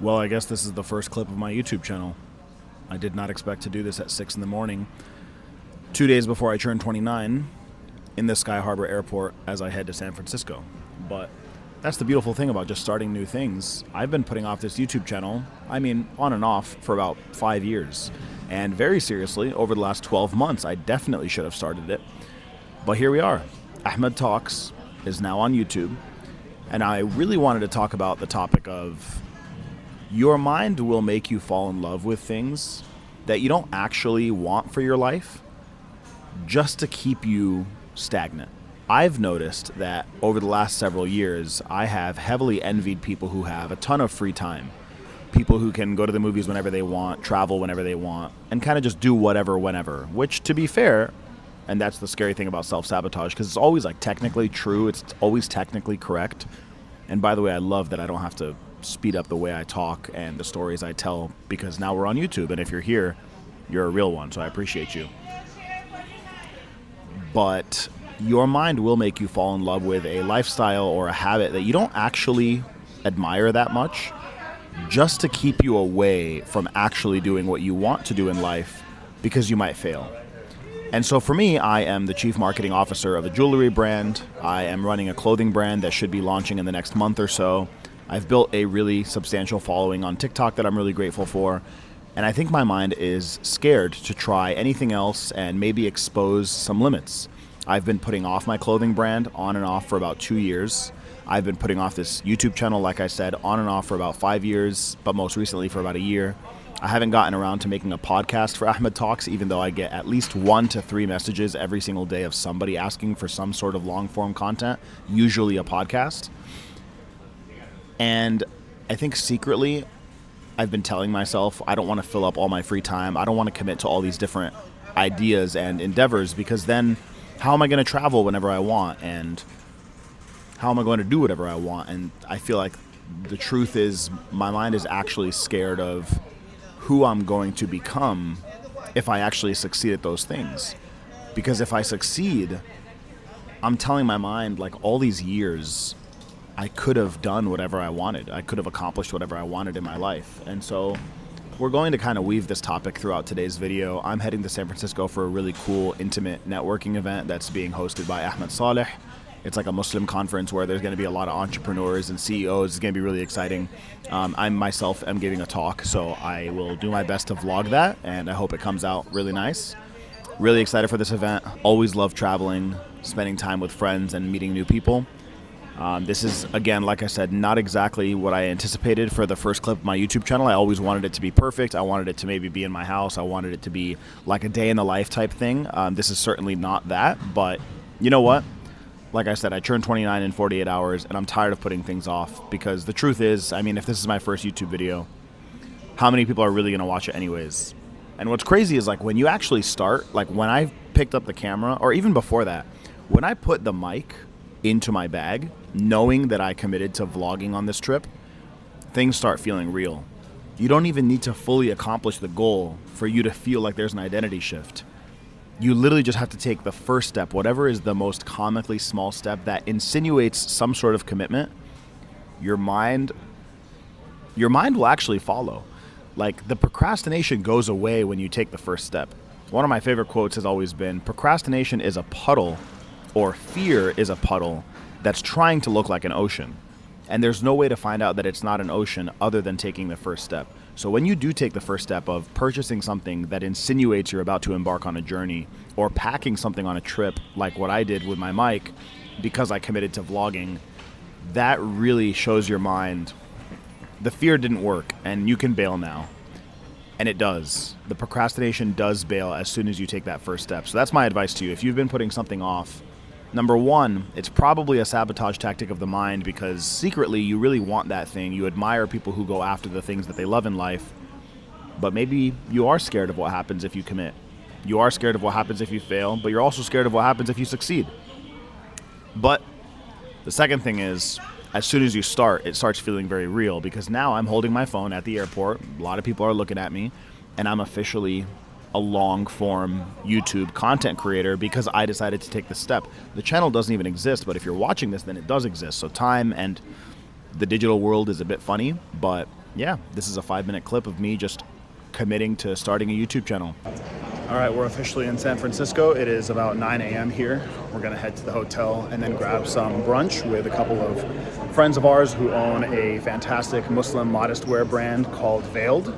Well, I guess this is the first clip of my YouTube channel. I did not expect to do this at 6 in the morning, 2 days before I turned 29, in the Sky Harbor Airport as I head to San Francisco. But that's the beautiful thing about just starting new things. I've been putting off this YouTube channel, on and off, for about 5 years. And very seriously, over the last 12 months, I definitely should have started it. But here we are. AhmadTalks is now on YouTube. And I really wanted to talk about the topic of your mind will make you fall in love with things that you don't actually want for your life just to keep you stagnant. I've noticed that over the last several years, I have heavily envied people who have a ton of free time. People who can go to the movies whenever they want, travel whenever they want, and kind of just do whatever whenever, which, to be fair, and that's the scary thing about self-sabotage, because it's always technically true, it's always technically correct. And by the way, I love that I don't have to speed up the way I talk and the stories I tell, because now we're on YouTube, and if you're here, you're a real one, so I appreciate you. But your mind will make you fall in love with a lifestyle or a habit that you don't actually admire that much, just to keep you away from actually doing what you want to do in life, because you might fail. And so for me, I am the chief marketing officer of a jewelry brand. I am running a clothing brand that should be launching in the next month or so. I've built a really substantial following on TikTok that I'm really grateful for. And I think my mind is scared to try anything else and maybe expose some limits. I've been putting off my clothing brand on and off for about 2 years. I've been putting off this YouTube channel, like I said, on and off for about 5 years, but most recently for about a year. I haven't gotten around to making a podcast for Ahmed Talks, even though I get at least 1 to 3 messages every single day of somebody asking for some sort of long-form content, usually a podcast. And I think secretly, I've been telling myself I don't want to fill up all my free time. I don't want to commit to all these different ideas and endeavors, because then how am I going to travel whenever I want? And how am I going to do whatever I want? And I feel like the truth is my mind is actually scared of who I'm going to become if I actually succeed at those things. Because if I succeed, I'm telling my mind, all these years, I could have done whatever I wanted. I could have accomplished whatever I wanted in my life. And so we're going to kind of weave this topic throughout today's video. I'm heading to San Francisco for a really cool, intimate networking event that's being hosted by Ahmed Saleh. It's like a Muslim conference where there's going to be a lot of entrepreneurs and CEOs. It's going to be really exciting. I myself am giving a talk, so I will do my best to vlog that, and I hope it comes out really nice. Really excited for this event. Always love traveling, spending time with friends, and meeting new people. This is, again, like I said, not exactly what I anticipated for the first clip of my YouTube channel. I always wanted it to be perfect. I wanted it to maybe be in my house. I wanted it to be like a day in the life type thing. This is certainly not that, but you know what? Like I said, I turned 29 in 48 hours, and I'm tired of putting things off, because the truth is, if this is my first YouTube video, how many people are really going to watch it anyways? And what's crazy is, when you actually start, when I picked up the camera, or even before that, when I put the mic into my bag, knowing that I committed to vlogging on this trip, things start feeling real. You don't even need to fully accomplish the goal for you to feel like there's an identity shift. You literally just have to take the first step, whatever is the most comically small step that insinuates some sort of commitment. Your mind will actually follow. The procrastination goes away when you take the first step. One of my favorite quotes has always been, procrastination is a puddle, or fear is a puddle that's trying to look like an ocean. And there's no way to find out that it's not an ocean other than taking the first step. So when you do take the first step of purchasing something that insinuates you're about to embark on a journey, or packing something on a trip like what I did with my mic because I committed to vlogging, that really shows your mind the fear didn't work and you can bail now. And it does. The procrastination does bail as soon as you take that first step. So that's my advice to you. If you've been putting something off, number one, it's probably a sabotage tactic of the mind, because secretly you really want that thing. You admire people who go after the things that they love in life, but maybe you are scared of what happens if you commit. You are scared of what happens if you fail, but you're also scared of what happens if you succeed. But the second thing is, as soon as you start, it starts feeling very real, because now I'm holding my phone at the airport. A lot of people are looking at me, and I'm officially a long-form YouTube content creator because I decided to take the step. The channel doesn't even exist, but if you're watching this, then it does exist. So time and the digital world is a bit funny, but yeah, this is a 5-minute clip of me just committing to starting a YouTube channel. All right, we're officially in San Francisco. It is about 9 a.m. here. We're gonna head to the hotel and then grab some brunch with a couple of friends of ours who own a fantastic Muslim modest wear brand called Veiled.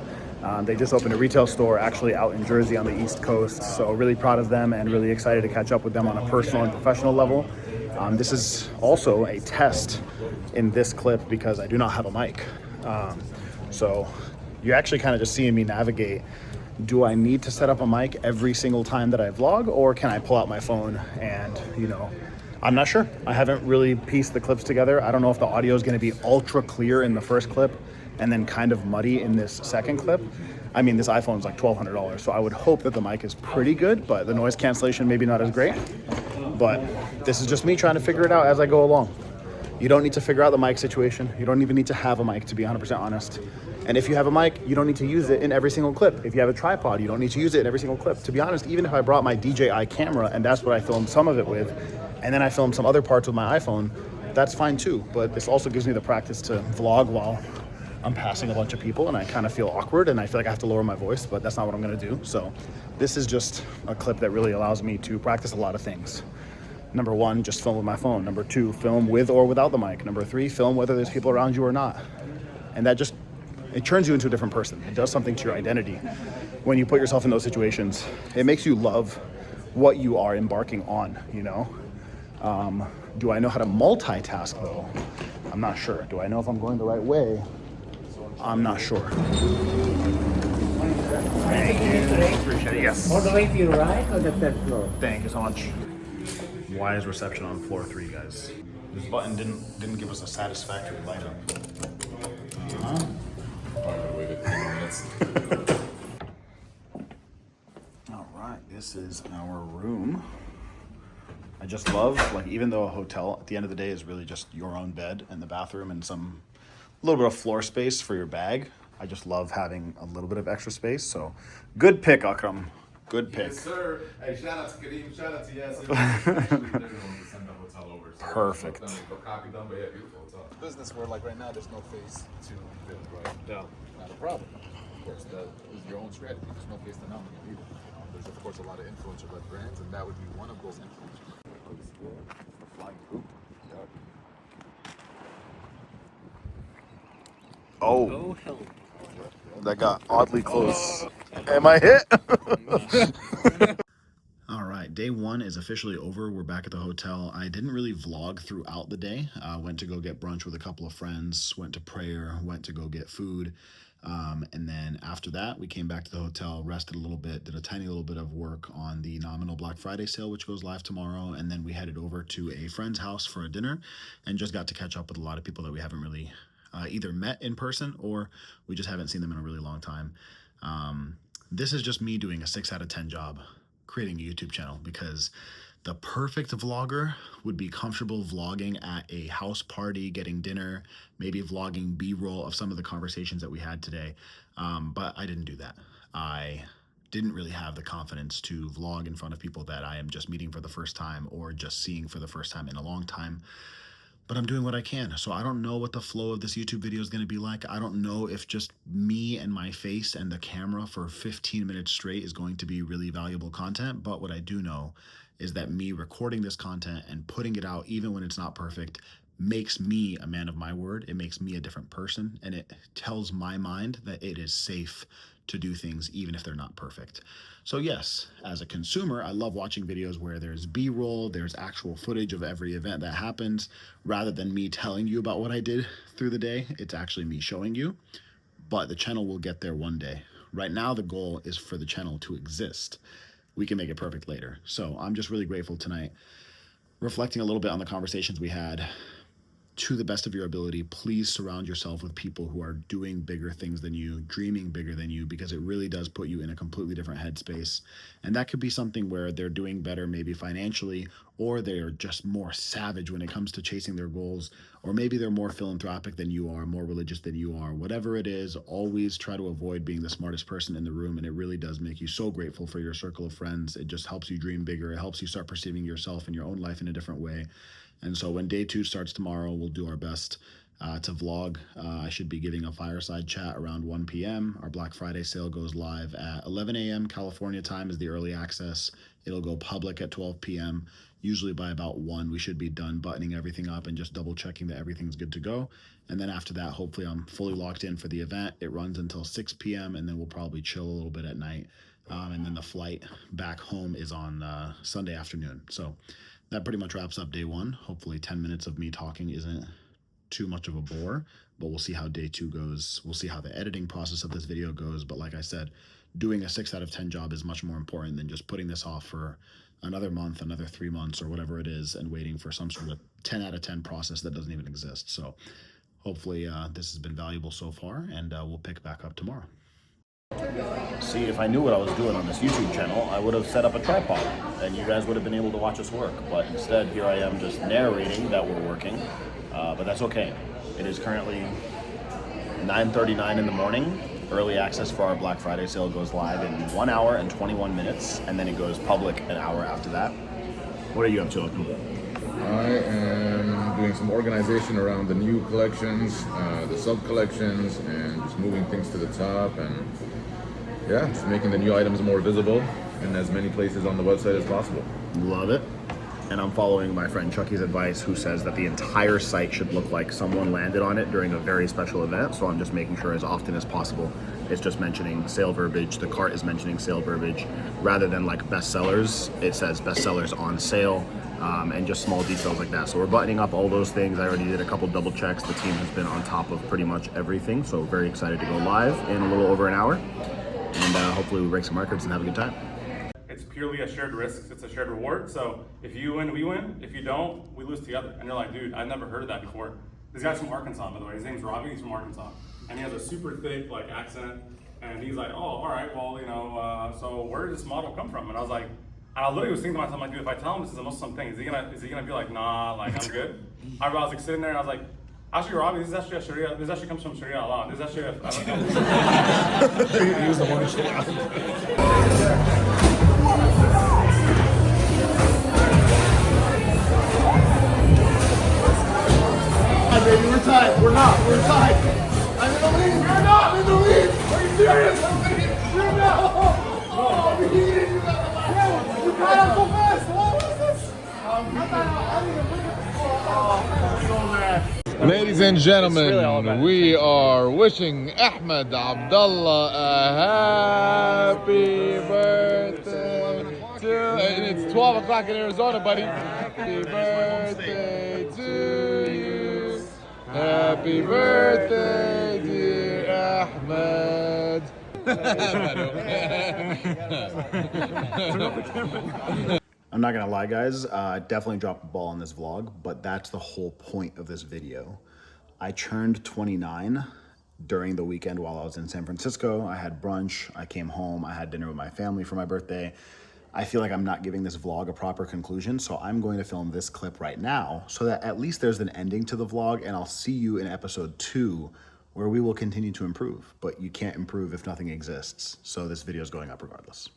They just opened a retail store actually out in Jersey on the East Coast. So really proud of them and really excited to catch up with them on a personal and professional level. This is also a test in this clip because I do not have a mic. So you're actually kind of just seeing me navigate. Do I need to set up a mic every single time that I vlog, or can I pull out my phone and, I'm not sure. I haven't really pieced the clips together. I don't know if the audio is going to be ultra clear in the first clip and then kind of muddy in this second clip. I mean, this iPhone is like $1,200, so I would hope that the mic is pretty good, but the noise cancellation maybe not as great. But this is just me trying to figure it out as I go along. You don't need to figure out the mic situation. You don't even need to have a mic, to be 100% honest. And if you have a mic, you don't need to use it in every single clip. If you have a tripod, you don't need to use it in every single clip. To be honest, even if I brought my DJI camera and that's what I filmed some of it with, and then I filmed some other parts with my iPhone, that's fine too. But this also gives me the practice to vlog while I'm passing a bunch of people and I kind of feel awkward and I feel like I have to lower my voice, but that's not what I'm gonna do. So this is just a clip that really allows me to practice a lot of things. Number one, just film with my phone. Number two, film with or without the mic. Number three, film whether there's people around you or not. And that just, it turns you into a different person. It does something to your identity. When you put yourself in those situations, it makes you love what you are embarking on, Do I know how to multitask though? I'm not sure. Do I know if I'm going the right way? I'm not sure. Thank you. Appreciate it. Yes. All the way to your right or the third floor? Thank you so much. Why is reception on floor 3, guys? This button didn't give us a satisfactory light up. Probably waited 10 minutes. All right, this is our room. I just love, even though a hotel at the end of the day is really just your own bed and the bathroom and some little bit of floor space for your bag, I just love having a little bit of extra space. So good pick, Akram. Good pick. Yes, sir. Hey, shout out to Kareem. Shout out to Yasin. Actually, they're the ones that send the hotel over. So Perfect. Copy done, but yeah, beautiful hotel. Business where, right now, there's no face to build, right? Yeah. Not a problem. Of course, that is your own strategy. There's no face to nominate either. There's, of course, a lot of influencer-led brands, and that would be one of those influencers. Flying group. Oh, hell. that got oddly close. Am I hit? All right, day one is officially over. We're back at the hotel. I didn't really vlog throughout the day. Went to go get brunch with a couple of friends, went to prayer, went to go get food. And then after that, we came back to the hotel, rested a little bit, did a tiny little bit of work on the nominal Black Friday sale, which goes live tomorrow. And then we headed over to a friend's house for a dinner and just got to catch up with a lot of people that we haven't really either met in person or we just haven't seen them in a really long time. This is just me doing a 6 out of 10 job creating a YouTube channel, because the perfect vlogger would be comfortable vlogging at a house party, getting dinner, maybe vlogging B-roll of some of the conversations that we had today. But I didn't do that. I didn't really have the confidence to vlog in front of people that I am just meeting for the first time or just seeing for the first time in a long time. But I'm doing what I can. So I don't know what the flow of this YouTube video is going to be like. I don't know if just me and my face and the camera for 15 minutes straight is going to be really valuable content. But what I do know is that me recording this content and putting it out, even when it's not perfect, makes me a man of my word. It makes me a different person. And it tells my mind that it is safe to do things even if they're not perfect. So yes, as a consumer, I love watching videos where there's B-roll, there's actual footage of every event that happens, rather than me telling you about what I did through the day. It's actually me showing you, but the channel will get there one day. Right now, the goal is for the channel to exist. We can make it perfect later. So I'm just really grateful tonight, reflecting a little bit on the conversations we had. To the best of your ability, please surround yourself with people who are doing bigger things than you, dreaming bigger than you, because it really does put you in a completely different headspace. And that could be something where they're doing better, maybe financially, or they're just more savage when it comes to chasing their goals, or maybe they're more philanthropic than you are, more religious than you are. Whatever it is, always try to avoid being the smartest person in the room, and it really does make you so grateful for your circle of friends. It just helps you dream bigger. It helps you start perceiving yourself and your own life in a different way. And so when day 2 starts tomorrow, we'll do our best to vlog. I should be giving a fireside chat around 1 p.m. Our Black Friday sale goes live at 11 a.m. California time is the early access. It'll go public at 12 p.m. Usually by about 1, we should be done buttoning everything up and just double checking that everything's good to go. And then after that, hopefully I'm fully locked in for the event. It runs until 6 p.m. and then we'll probably chill a little bit at night. And then the flight back home is on Sunday afternoon. So that pretty much wraps up day 1. Hopefully 10 minutes of me talking isn't too much of a bore, but we'll see how day 2 goes. We'll see how the editing process of this video goes. But like I said, doing a 6 out of 10 job is much more important than just putting this off for another month, another 3 months, or whatever it is, and waiting for some sort of 10 out of 10 process that doesn't even exist. So hopefully this has been valuable so far, and we'll pick back up tomorrow. See, if I knew what I was doing on this YouTube channel, I would have set up a tripod and you guys would have been able to watch us work. But instead, here I am just narrating that we're working. But that's okay. It is currently 9:39 in the morning. Early access for our Black Friday sale goes live in 1 hour and 21 minutes, and then it goes public an hour after that. What are you up to? I am doing some organization around the new collections, the sub-collections, and just moving things to the top, and yeah, just making the new items more visible in as many places on the website as possible. Love it. And I'm following my friend Chucky's advice, who says that the entire site should look like someone landed on it during a very special event. So I'm just making sure as often as possible it's just mentioning sale verbiage. The cart is mentioning sale verbiage rather than like bestsellers. It says bestsellers on sale, and just small details like that. So we're buttoning up all those things. I already did a couple double checks. The team has been on top of pretty much everything. So very excited to go live in a little over an hour. And hopefully we break some records and have a good time. It's purely a shared risk. It's a shared reward. So if you win, we win. If you don't, we lose together. And you're like, dude, I've never heard of that before. This guy's from Arkansas, by the way. His name's Robbie. He's from Arkansas. And he has a super thick like accent. And he's like, oh, all right, well, you know, so where did this model come from? And I was like, and I literally was thinking to myself, like, dude, if I tell him this is a Muslim thing, is he gonna be like, nah, like I'm good? I was like sitting there and I was like, actually, Robbie, this is actually a Sharia. This actually comes from Sharia law. This is actually I don't know. He was the one Sharia. Baby, we're tied. We're not. We're tied. I'm in the lead. We're not. I'm in the lead. Are you serious? We're not. Oh, we didn't do that. You got up so fast. What was this? I didn't even look at the so mad. Ladies and gentlemen, we are wishing Ahmed Abdullah a happy birthday and it's 12 o'clock in Arizona, buddy. Happy birthday to you. Happy birthday, dear Ahmed. I'm not gonna lie, guys, definitely dropped the ball on this vlog, but that's the whole point of this video. I turned 29 during the weekend while I was in San Francisco. I had brunch, I came home, I had dinner with my family for my birthday. I feel like I'm not giving this vlog a proper conclusion, so I'm going to film this clip right now so that at least there's an ending to the vlog, and I'll see you in episode 2 where we will continue to improve. But you can't improve if nothing exists, so this video is going up regardless.